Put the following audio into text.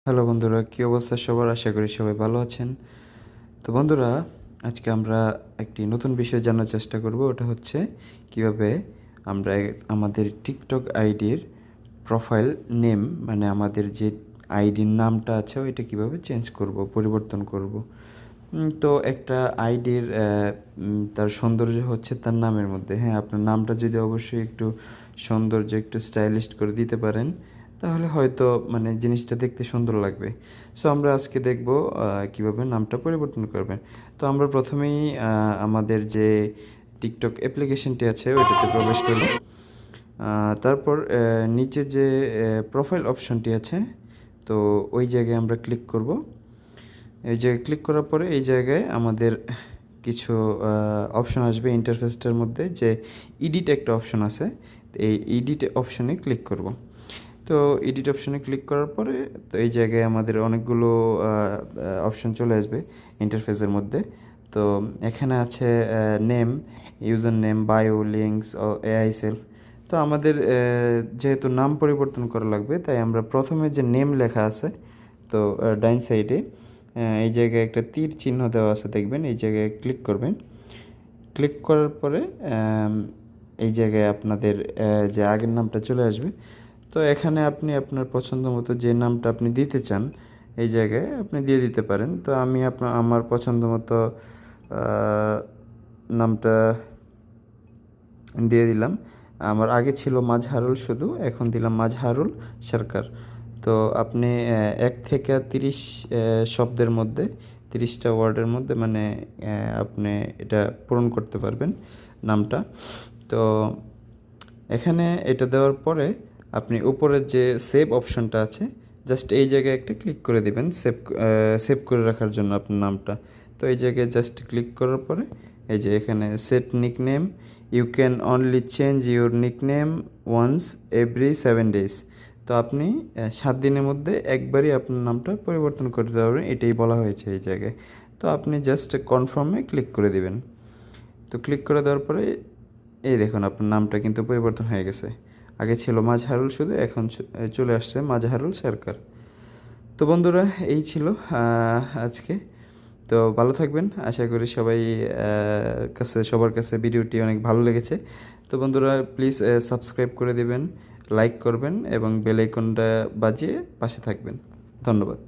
Hello বন্ধুরা, কী অবস্থা সবার? আশা করি সবাই ভালো আছেন। তো বন্ধুরা, আজকে আমরা একটি নতুন বিষয় জানার চেষ্টা করব। ওটা হচ্ছে কিভাবে আমরা আমাদের টিকটক আইডির প্রোফাইল নেম, মানে আমাদের যে আইডির নামটা আছে ওইটা কিভাবে চেঞ্জ করব, পরিবর্তন করব। তো একটা আইডির তার সৌন্দর্য হচ্ছে তার নামের মধ্যে। হ্যাঁ, আপনার নামটা যদি অবশ্যই একটু সৌন্দর্য, একটু স্টাইলিশ করে দিতে পারেন, তাহলে হয়তো মানে জিনিসটা দেখতে সুন্দর লাগবে। সো আমরা আজকে দেখব কিভাবে নামটা পরিবর্তন করবেন। তো আমরা প্রথমেই আমাদের যে টিকটক অ্যাপ্লিকেশনটি আছে ওইটাতে প্রবেশ করব। তারপর নিচে যে প্রোফাইল অপশনটি আছে, তো ওই জায়গায় আমরা ক্লিক করব। এই জায়গায় ক্লিক করার পরে এই জায়গায় আমাদের কিছু অপশন আসবে ইন্টারফেসটার মধ্যে, যে এডিট একটা অপশন আছে। এই এডিট অপশনে ক্লিক করব। তো এডিট অপশনে ক্লিক করার পরে তো এই জায়গায় আমাদের অনেকগুলো অপশন চলে আসবে ইন্টারফেসের মধ্যে। তো এখানে আছে name, user name, bio, links ও এআই সেলফ। তো আমাদের যেহেতু নাম পরিবর্তন করা লাগবে, তাই আমরা প্রথমে যে নেম লেখা আছে, তো ডাইন সাইডে এই জায়গায় একটা তীর চিহ্ন দেওয়া আছে, দেখবেন এই জায়গায় ক্লিক করবেন। ক্লিক করার পরে এই জায়গায় আপনাদের যে আগের নামটা চলে আসবে। তো এখানে আপনি আপনার পছন্দ মতো যে নামটা আপনি দিতে চান এই জায়গায় আপনি দিয়ে দিতে পারেন। তো আমি আমার পছন্দ মতো নামটা দিয়ে দিলাম। আমার আগে ছিল মাজহারুল শুধু, এখন দিলাম মাজহারুল সরকার। তো আপনি 1 থেকে 30 শব্দের মধ্যে, 30টা ওয়ার্ডের মধ্যে মানে আপনি এটা পূরণ করতে পারবেন নামটা। তো এখানে এটা দেওয়ার পরে আপনি উপরের যে সেভ অপশনটা আছে, জাস্ট এই জায়গায় একটা ক্লিক করে দিবেন সেভ করে রাখার জন্য আপনার নামটা। তো এই জায়গায় জাস্ট ক্লিক করার পরে এই যে এখানে set nickname, you can only change your nickname once every 7 days। তো আপনি 7 দিনের মধ্যে একবারই আপনার নামটা পরিবর্তন করতে পারবেন, এটাই বলা হয়েছে এই জায়গায়। তো আপনি জাস্ট কনফার্মে ক্লিক করে দিবেন। তো ক্লিক করে দেওয়ার পরে এই দেখুন আপনার নামটা কিন্তু পরিবর্তন হয়ে গেছে। আগে ছিল মাজহারুল শুধু, এখন চলে আসছে মাজহারুল সরকার। তো বন্ধুরা, এই ছিল আজকে। তো ভালো থাকবেন, আশা করি সবার কাছে ভিডিওটি অনেক ভালো লেগেছে। তো বন্ধুরা, প্লিজ সাবস্ক্রাইব করে দিবেন, লাইক করবেন এবং বেল আইকনটা বাজিয়ে পাশে থাকবেন। ধন্যবাদ।